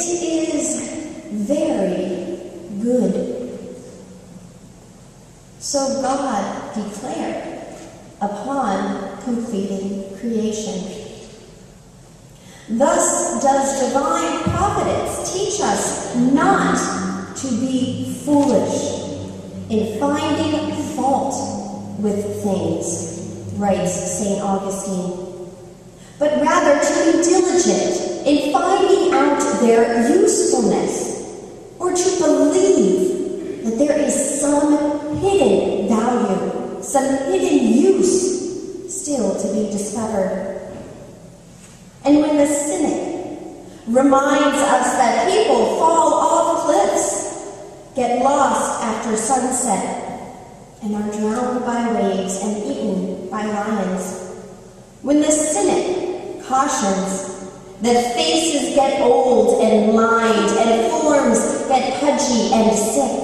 it is very good. So God declared upon completing creation. Thus does divine providence teach us not to be foolish in finding fault with things, writes St. Augustine, but rather to be diligent in finding out their usefulness, or to believe that there is some hidden value, some hidden use still to be discovered. And when the cynic reminds us that people fall off cliffs, get lost after sunset, and are drowned by waves and eaten by lions, when the cynic cautions that faces get old and lined and forms get pudgy and sick,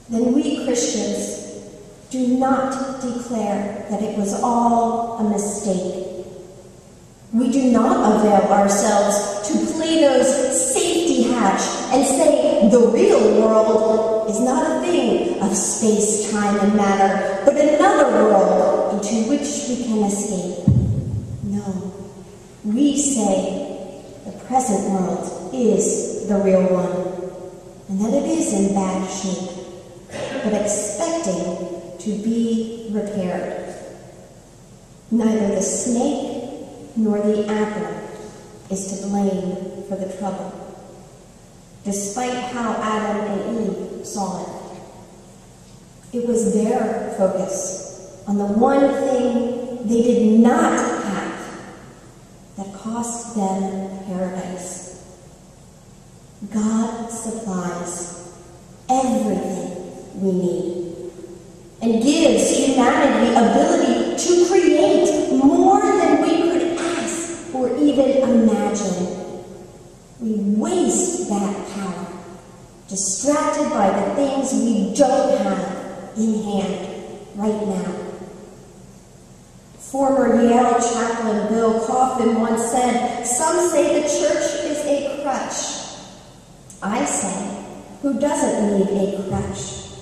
then we Christians do not declare that it was all a mistake. We do not avail ourselves to Plato's safety hatch and say the real world is not a thing of space, time, and matter, but another world into which we can escape. No, we say the present world is the real one, and that it is in bad shape, but expecting to be repaired. Neither the snake nor the apple is to blame for the trouble, despite how Adam and Eve saw it. It was their focus on the one thing they did not have that cost them paradise. God supplies everything we need and gives humanity the ability to create more than we could or even imagine. We waste that power, distracted by the things we don't have in hand right now. Former Yale chaplain Bill Coffin once said, "Some say the church is a crutch. I say, who doesn't need a crutch?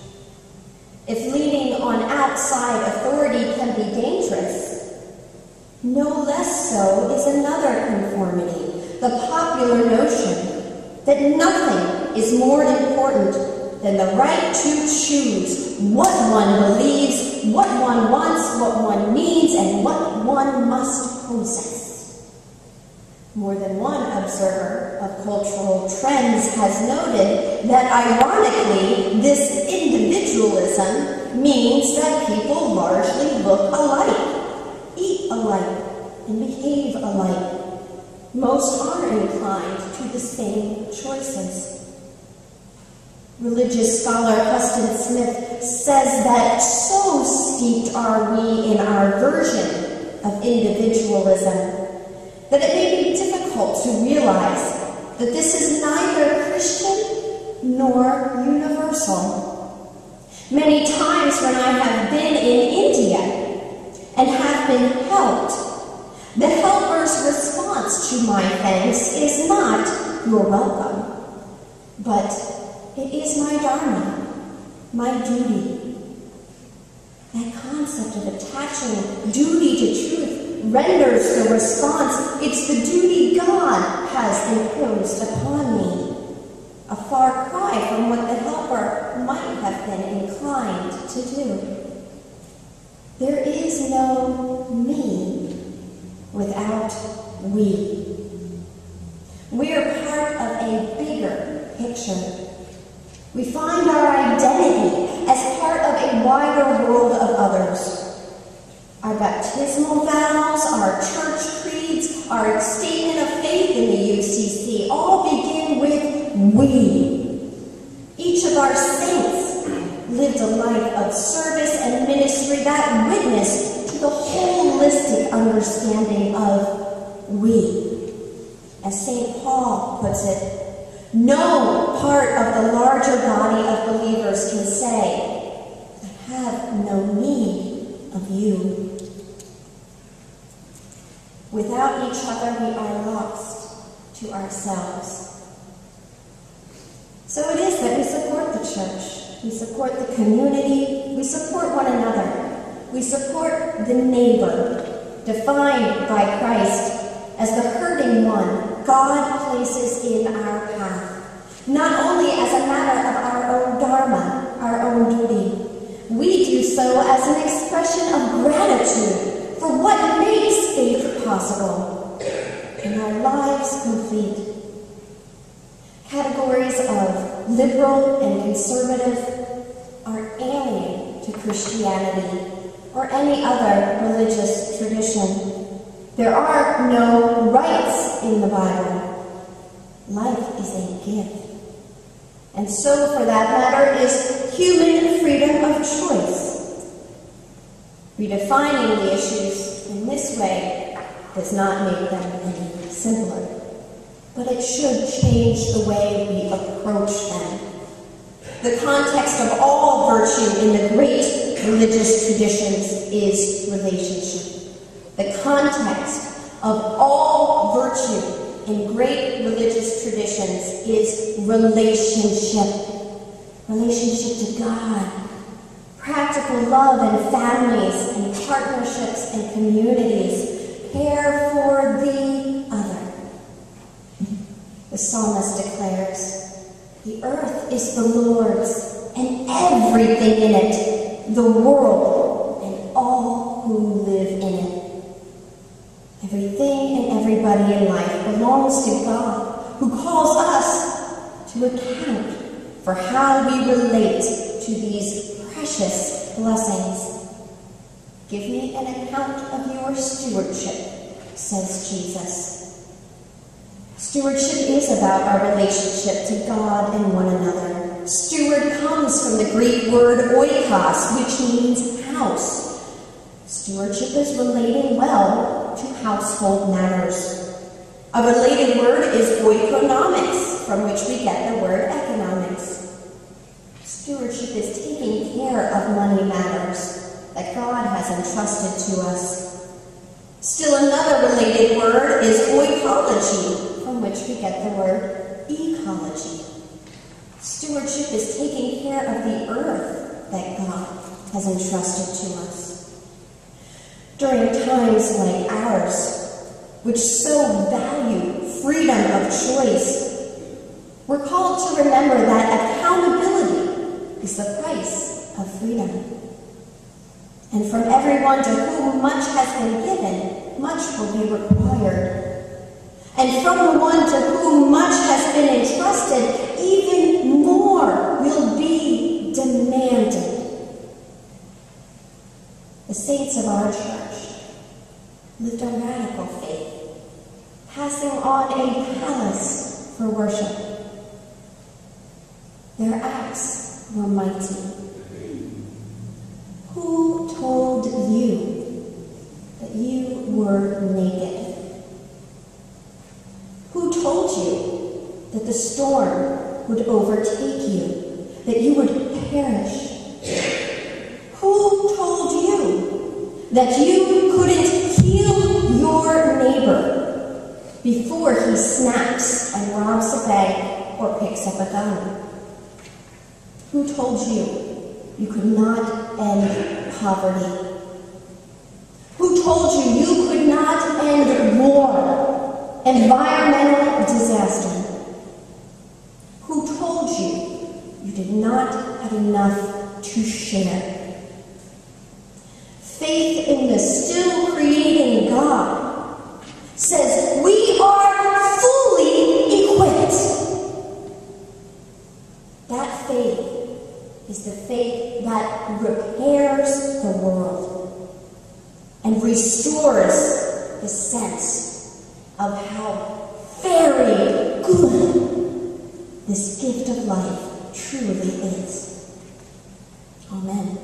If leaning on outside authority can be dangerous, no less so is another conformity, the popular notion that nothing is more important than the right to choose what one believes, what one wants, what one needs, and what one must possess." More than one observer of cultural trends has noted that, ironically, this individualism means that people largely look alike, eat alike, and behave alike. Most are inclined to the same choices. Religious scholar Huston Smith says that so steeped are we in our version of individualism that it may be difficult to realize that this is neither Christian nor universal. Many times when I have been in India and have been helped, the helper's response to my thanks is not, "You're welcome," but it is my dharma, my duty. That concept of attaching duty to truth renders the response, "It's the duty God has imposed upon me," a far cry from what the helper might have been inclined to do. There is no me without we. We're part of a bigger picture. We find our identity as part of a wider world of others. Our baptismal vows, our church creeds, our statement of faith in the UCC all begin with we. Each of our saints lived a life of service and ministry that witnessed to the holistic understanding of we. As St. Paul puts it, no part of the larger body of believers can say, "I have no need of you." Without each other, we are lost to ourselves. So it is that we support the church, we support the community, we support one another, we support the neighbor, defined by Christ as the hurting one God places in our path, not only as a matter of our own dharma, our own duty. We do so as an expression of gratitude for what makes faith possible and our lives complete. Categories of liberal and conservative are alien to Christianity or any other religious tradition. There are no rights in the Bible. Life is a gift. And so, for that matter, is human freedom of choice. Redefining the issues in this way does not make them any simpler, but it should change the way we approach them. The context of all virtue in the great religious traditions is relationship. The context of all virtue in great religious traditions is relationship. Relationship to God. Practical love in families and partnerships and communities. Care for the other. The psalmist declares, "The earth is the Lord's, and everything in it, the world, and all who live in it." Everything and everybody in life belongs to God, who calls us to account for how we relate to these precious blessings. "Give me an account of your stewardship," says Jesus. Stewardship is about our relationship to God and one another. Steward comes from the Greek word oikos, which means house. Stewardship is relating well to household matters. A related word is oikonomics, from which we get the word economics. Stewardship is taking care of money matters that God has entrusted to us. Still another related word is oikology, from which we get the word ecology. Stewardship is taking care of the earth that God has entrusted to us. During times like ours, which so value freedom of choice, we're called to remember that accountability is the price of freedom. And from everyone to whom much has been given, much will be required. And from the one to whom much has been entrusted, even more will be demanded. The saints of our church lived a radical faith, passing on a palace for worship. Their acts were mighty. Who told you that you were naked? Who told you that the storm would overtake you, that you would perish? Who told you that you couldn't heal your neighbor before he snaps and robs a bank or picks up a gun? Who told you you could not end poverty? Who told you you could not end war, environmental disaster? Who told you you did not have enough to share? Faith in the still creating God says we are fully equipped. That faith is the faith that repairs the world and restores the sense of how very good this gift of life truly is. Amen.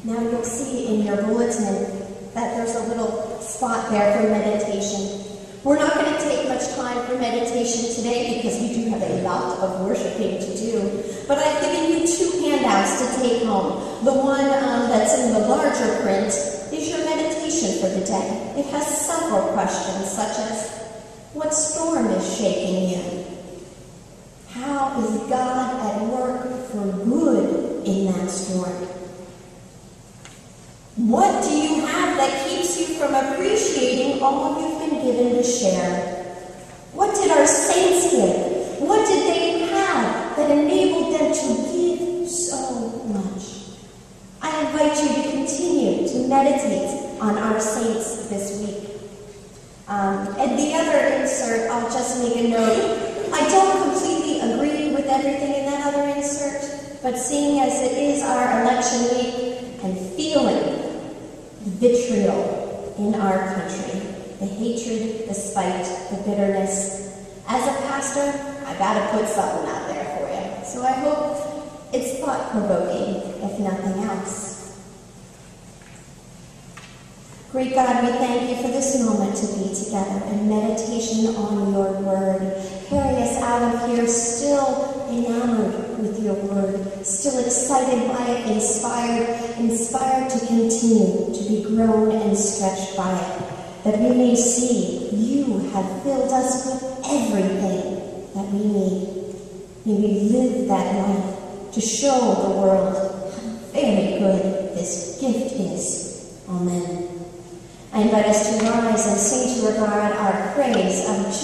Now you'll see in your bulletin that there's a little spot there for meditation. We're not going to take much time for meditation today because we do have a lot of worshiping to do. But I've given you 2 handouts to take home. The one that's in the larger print is your meditation for the day. It has several questions such as, What storm is shaking you? How is God at work for good in that storm? What do you have that keeps you from appreciating all you've been given to share? What did our saints give? What did they have that enabled them to give so much? I invite you to continue to meditate on our saints this week. And the other insert, I'll just make a note. I don't completely agree with everything in that other insert, but seeing as it is our election week and feeling the vitriol in our country, the hatred, the spite, the bitterness, as a pastor, I gotta put something out there for you. So I hope it's thought-provoking, if nothing else. Great God, we thank you for this moment to be together in meditation on your word. Carry us out of here still enamored with your word, still excited by it, inspired to continue to be grown and stretched by it, that we may see you have filled us with everything that we need. May we live that life to show the world how very good this gift is. Amen. I invite us to rise and sing to regard our praise of just